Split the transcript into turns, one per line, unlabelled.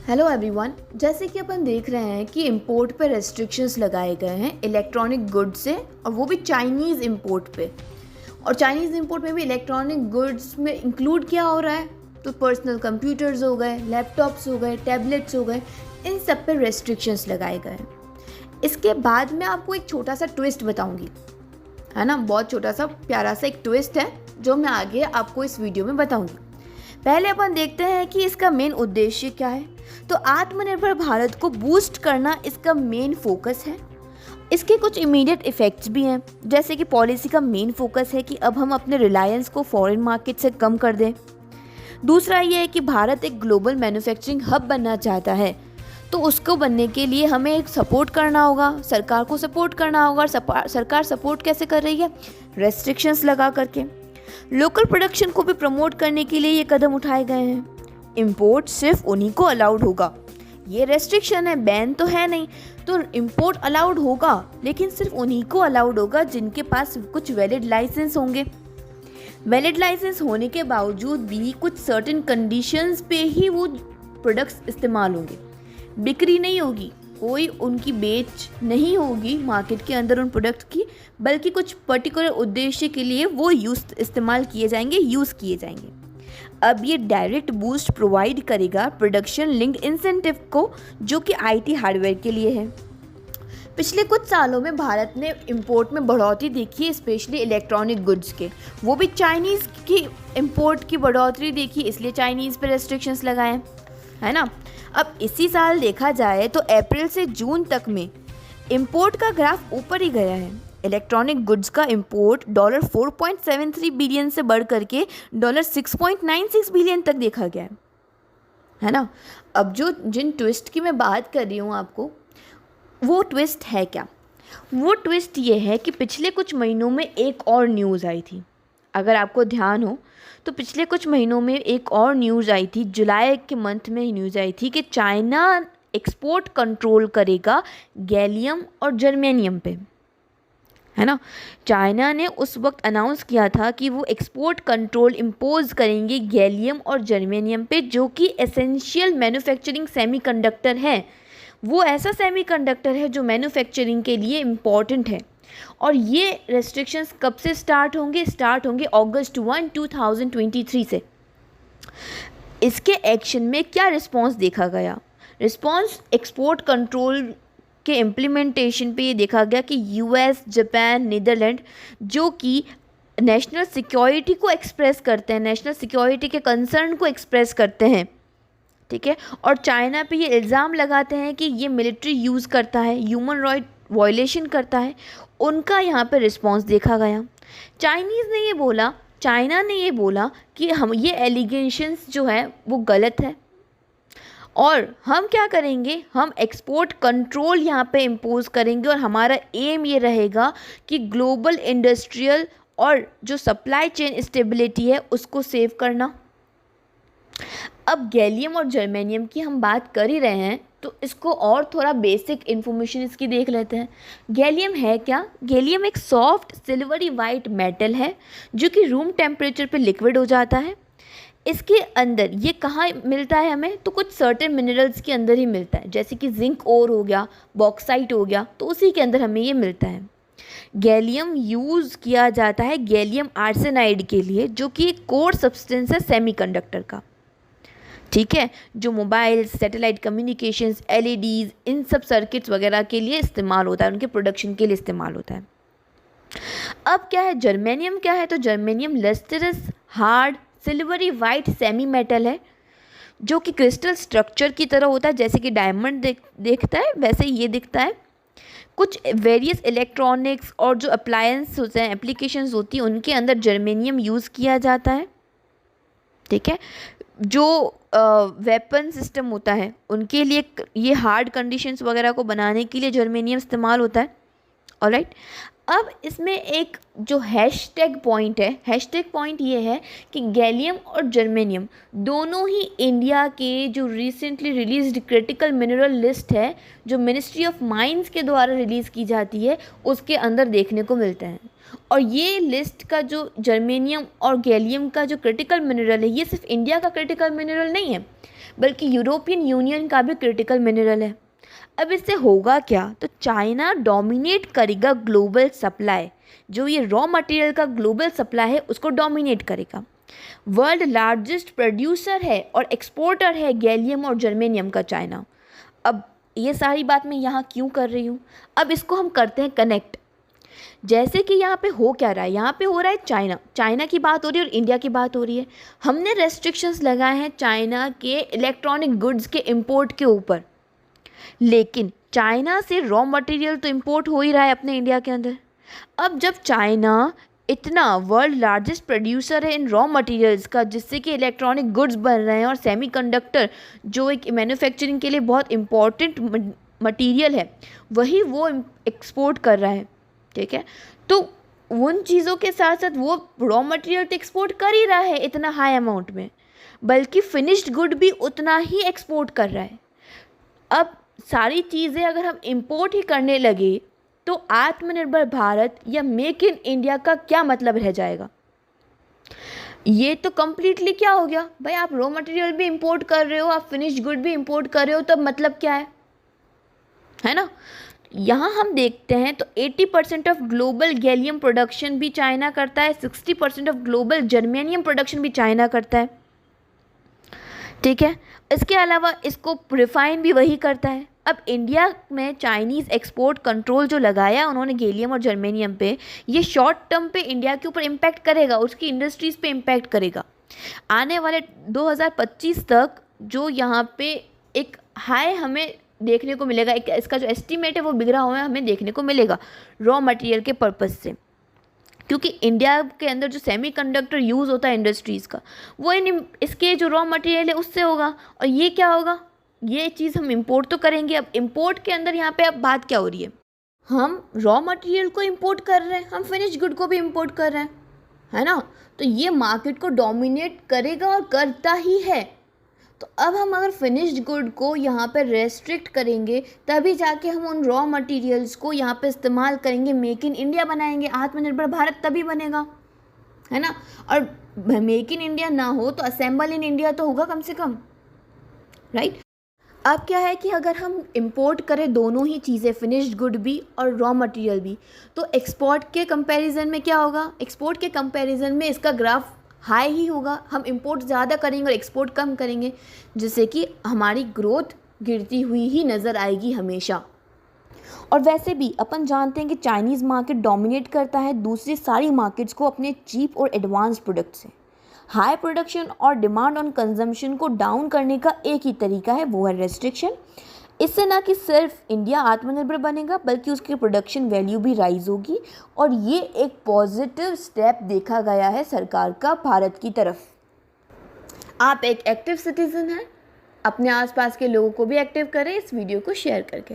Hello everyone. जैसे कि अपन देख रहे हैं कि इंपोर्ट पे रेस्ट्रिक्शंस लगाए गए हैं इलेक्ट्रॉनिक गुड्स से, और वो भी चाइनीज़ इंपोर्ट पे। और चाइनीज़ इंपोर्ट में भी इलेक्ट्रॉनिक गुड्स में इंक्लूड क्या हो रहा है, तो पर्सनल कंप्यूटर्स हो गए, लैपटॉप्स हो गए, टैबलेट्स हो गए, इन सब पे रेस्ट्रिक्शंस लगाए गए हैं। इसके बाद मैं आपको एक छोटा सा ट्विस्ट बताऊंगी, है ना, बहुत छोटा सा प्यारा सा एक ट्विस्ट है जो मैं आगे आपको इस वीडियो में बताऊंगी। पहले अपन देखते हैं कि इसका मेन उद्देश्य क्या है। तो आत्मनिर्भर भारत को बूस्ट करना इसका मेन फोकस है। इसके कुछ इमीडिएट इफ़ेक्ट्स भी हैं, जैसे कि पॉलिसी का मेन फोकस है कि अब हम अपने रिलायंस को फॉरेन मार्केट से कम कर दें। दूसरा ये है कि भारत एक ग्लोबल मैन्युफैक्चरिंग हब बनना चाहता है, तो उसको बनने के लिए हमें एक सपोर्ट करना होगा, सरकार को सपोर्ट करना होगा। सरकार सपोर्ट कैसे कर रही है? रेस्ट्रिक्शंस लगा करके। लोकल प्रोडक्शन को भी प्रमोट करने के लिए ये कदम उठाए गए हैं। इंपोर्ट सिर्फ उन्हीं को अलाउड होगा, ये रेस्ट्रिक्शन है, बैन तो है नहीं। तो इंपोर्ट अलाउड होगा, लेकिन सिर्फ उन्हीं को अलाउड होगा जिनके पास कुछ वैलिड लाइसेंस होंगे। वैलिड लाइसेंस होने के बावजूद भी कुछ सर्टेन कंडीशंस पे ही वो प्रोडक्ट्स इस्तेमाल होंगे, बिक्री नहीं होगी, कोई उनकी बेच नहीं होगी मार्केट के अंदर उन प्रोडक्ट की, बल्कि कुछ पर्टिकुलर उद्देश्य के लिए वो इस्तेमाल किए जाएंगे, यूज़ किए जाएंगे। अब ये डायरेक्ट बूस्ट प्रोवाइड करेगा प्रोडक्शन लिंक्ड इंसेंटिव को, जो कि आईटी हार्डवेयर के लिए है। पिछले कुछ सालों में भारत ने इंपोर्ट में बढ़ोतरी देखी है, स्पेशली इलेक्ट्रॉनिक गुड्स के, वो भी चाइनीज़ की इंपोर्ट की बढ़ोतरी देखी, इसलिए चाइनीज़ पे रेस्ट्रिक्शंस लगाए, है ना। अब इसी साल देखा जाए तो अप्रैल से जून तक में इंपोर्ट का ग्राफ ऊपर ही गया है। इलेक्ट्रॉनिक गुड्स का इंपोर्ट $4.73 बिलियन से बढ़ करके $6.96 बिलियन तक देखा गया है ना। अब जिन ट्विस्ट की मैं बात कर रही हूँ आपको, वो ट्विस्ट है क्या? वो ट्विस्ट ये है कि पिछले कुछ महीनों में एक और न्यूज़ आई थी। अगर आपको ध्यान हो तो पिछले कुछ महीनों में एक और न्यूज़ आई थी, जुलाई के मंथ में न्यूज़ आई थी कि चाइना एक्सपोर्ट कंट्रोल करेगा गैलियम और जर्मेनियम पे, है ना। चाइना ने उस वक्त अनाउंस किया था कि वो एक्सपोर्ट कंट्रोल इम्पोज करेंगे गैलियम और जर्मेनियम पे, जो कि एसेंशियल मैन्युफैक्चरिंग सेमीकंडक्टर है। वो ऐसा सेमीकंडक्टर है जो मैन्युफैक्चरिंग के लिए इम्पॉर्टेंट है। और ये रेस्ट्रिक्शंस कब से स्टार्ट होंगे? स्टार्ट होंगे अगस्त 1, 2023 से। इसके एक्शन में क्या रिस्पॉन्स देखा गया? रिस्पॉन्स एक्सपोर्ट कंट्रोल के इम्प्लीमेंटेशन पे ये देखा गया कि यूएस, जापान, नीदरलैंड, जो कि नेशनल सिक्योरिटी को एक्सप्रेस करते हैं, नेशनल सिक्योरिटी के कंसर्न को एक्सप्रेस करते हैं, ठीक है, और चाइना पे ये इल्ज़ाम लगाते हैं कि ये मिलिट्री यूज़ करता है, ह्यूमन राइट वायलेशन करता है, उनका यहाँ पे रिस्पॉन्स देखा गया। चाइना ने ये बोला कि हम ये एलिगेशंस जो है वो गलत है, और हम क्या करेंगे, हम एक्सपोर्ट कंट्रोल यहाँ पे इम्पोज करेंगे, और हमारा एम ये रहेगा कि ग्लोबल इंडस्ट्रियल और जो सप्लाई चेन स्टेबिलिटी है उसको सेव करना। अब गैलियम और जर्मेनियम की हम बात कर ही रहे हैं, तो इसको और थोड़ा बेसिक इन्फॉर्मेशन इसकी देख लेते हैं। गैलियम है क्या? गैलियम एक सॉफ्ट सिल्वरी वाइट मेटल है जो कि रूम टेम्परेचर पे लिक्विड हो जाता है। इसके अंदर ये कहाँ मिलता है हमें? तो कुछ सर्टेन मिनरल्स के अंदर ही मिलता है, जैसे कि जिंक ओर हो गया, बॉक्साइट हो गया, तो उसी के अंदर हमें ये मिलता है। गैलियम यूज़ किया जाता है गैलियम आर्सेनाइड के लिए, जो कि एक कोर सब्सटेंस है सेमीकंडक्टर का, ठीक है, जो मोबाइल, सैटेलाइट कम्युनिकेशंस, एलईडीज़, इन सब सर्किट्स वगैरह के लिए इस्तेमाल होता है, उनके प्रोडक्शन के लिए इस्तेमाल होता है। अब क्या है जर्मेनियम? क्या है? तो germanium lustrous hard silvery white semi metal है, जो कि क्रिस्टल स्ट्रक्चर की तरह होता है, जैसे कि डायमंड देखता है वैसे ही ये दिखता है। कुछ वेरियस इलेक्ट्रॉनिक्स और जो अप्लायंस होते हैं, एप्लीकेशंस होती हैं, उनके अंदर जर्मेनियम यूज़ किया जाता है, ठीक है। जो वेपन सिस्टम होता है उनके लिए ये हार्ड कंडीशंस वगैरह को बनाने के लिए जर्मेनियम इस्तेमाल होता है। ऑलराइट, अब इसमें एक जो हैशटैग पॉइंट है, हैशटैग पॉइंट ये है कि गैलियम और जर्मेनियम दोनों ही इंडिया के जो recently released critical mineral list है, जो मिनिस्ट्री ऑफ माइंस के द्वारा रिलीज़ की जाती है, उसके अंदर देखने को मिलते हैं। और ये लिस्ट का जो जर्मेनियम और गैलियम का जो क्रिटिकल मिनरल है, ये सिर्फ इंडिया का क्रिटिकल मिनरल नहीं है, बल्कि यूरोपियन यूनियन का भी क्रिटिकल मिनरल है। अब इससे होगा क्या, तो चाइना डोमिनेट करेगा ग्लोबल सप्लाई, जो ये रॉ मटेरियल का ग्लोबल सप्लाई है उसको डोमिनेट करेगा। वर्ल्ड लार्जेस्ट प्रोड्यूसर है और एक्सपोर्टर है गैलियम और जर्मेनियम का चाइना। अब ये सारी बात मैं यहाँ क्यों कर रही हूँ, अब इसको हम करते हैं कनेक्ट। जैसे कि यहाँ पे हो क्या रहा है, यहाँ पे हो रहा है चाइना की बात हो रही है और इंडिया की बात हो रही है। हमने रेस्ट्रिक्शंस लगाए हैं चाइना के इलेक्ट्रॉनिक गुड्स के इंपोर्ट के ऊपर, लेकिन चाइना से रॉ मटेरियल तो इंपोर्ट हो ही रहा है अपने इंडिया के अंदर। अब जब चाइना इतना वर्ल्ड लार्जेस्ट प्रोड्यूसर है इन रॉ मटेरियल्स का, जिससे कि इलेक्ट्रॉनिक गुड्स बन रहे हैं और सेमीकंडक्टर जो एक मैन्युफैक्चरिंग के लिए बहुत इम्पॉर्टेंट मटेरियल है, वही वो एक्सपोर्ट कर रहा है, ठीक है। तो उन चीज़ों के साथ साथ वो रॉ मटेरियल तो एक्सपोर्ट कर ही रहा है इतना हाई अमाउंट में, बल्कि फिनिश्ड गुड भी उतना ही एक्सपोर्ट कर रहा है। अब सारी चीज़ें अगर हम इंपोर्ट ही करने लगे तो आत्मनिर्भर भारत या मेक इन इंडिया का क्या मतलब रह जाएगा। ये तो कम्प्लीटली क्या हो गया भाई, आप रॉ मटेरियल भी इंपोर्ट कर रहे हो, आप फिनिश्ड गुड भी इंपोर्ट कर रहे हो, तब मतलब क्या है ना। यहाँ हम देखते हैं तो 80% ऑफ ग्लोबल गैलियम प्रोडक्शन भी चाइना करता है, 60% ऑफ ग्लोबल जर्मेनियम प्रोडक्शन भी चाइना करता है, ठीक है। इसके अलावा इसको रिफाइन भी वही करता है। अब इंडिया में चाइनीज़ एक्सपोर्ट कंट्रोल जो लगाया उन्होंने गैलियम और जर्मेनियम पे, ये शॉर्ट टर्म पे इंडिया के ऊपर इम्पैक्ट करेगा, उसकी इंडस्ट्रीज़ पे इम्पैक्ट करेगा। आने वाले 2025 तक जो यहाँ पे एक हाई हमें देखने को मिलेगा, एक इसका जो एस्टीमेट है वो बिगड़ा हुआ है हमें देखने को मिलेगा रॉ मटेरियल के पर्पज़ से, क्योंकि इंडिया के अंदर जो सेमीकंडक्टर यूज़ होता है इंडस्ट्रीज़ का, वो इसके जो रॉ मटेरियल है उससे होगा। और ये क्या होगा, ये चीज़ हम इंपोर्ट तो करेंगे। अब इंपोर्ट के अंदर यहाँ पे अब बात क्या हो रही है, हम रॉ मटेरियल को इंपोर्ट कर रहे हैं, हम फिनिश गुड को भी इंपोर्ट कर रहे हैं, है ना। तो ये मार्केट को डोमिनेट करेगा और करता ही है। तो अब हम अगर फिनिश्ड गुड को यहाँ पे रेस्ट्रिक्ट करेंगे, तभी जाके हम उन रॉ मटेरियल्स को यहाँ पे इस्तेमाल करेंगे, मेक इन इंडिया बनाएंगे, आत्मनिर्भर भारत तभी बनेगा, है ना। और मेक इन इंडिया ना हो तो असेंबल इन इंडिया तो होगा कम से कम, राइट। अब क्या है कि अगर हम इंपोर्ट करें दोनों ही चीज़ें, फिनिश्ड गुड भी और रॉ मटेरियल भी, तो एक्सपोर्ट के कंपैरिजन में क्या होगा, एक्सपोर्ट के कंपैरिजन में इसका ग्राफ हाई ही होगा। हम इंपोर्ट ज़्यादा करेंगे और एक्सपोर्ट कम करेंगे, जिससे कि हमारी ग्रोथ गिरती हुई ही नज़र आएगी हमेशा। और वैसे भी अपन जानते हैं कि चाइनीज़ मार्केट डोमिनेट करता है दूसरी सारी मार्केट्स को अपने चीप और एडवांस प्रोडक्ट से। हाई प्रोडक्शन और डिमांड ऑन कंजम्पशन को डाउन करने का एक ही तरीका है, वो है रेस्ट्रिक्शन। इससे ना कि सिर्फ इंडिया आत्मनिर्भर बनेगा, बल्कि उसकी प्रोडक्शन वैल्यू भी राइज होगी। और ये एक पॉजिटिव स्टेप देखा गया है सरकार का भारत की तरफ। आप एक एक्टिव सिटीजन हैं, अपने आसपास के लोगों को भी एक्टिव करें इस वीडियो को शेयर करके।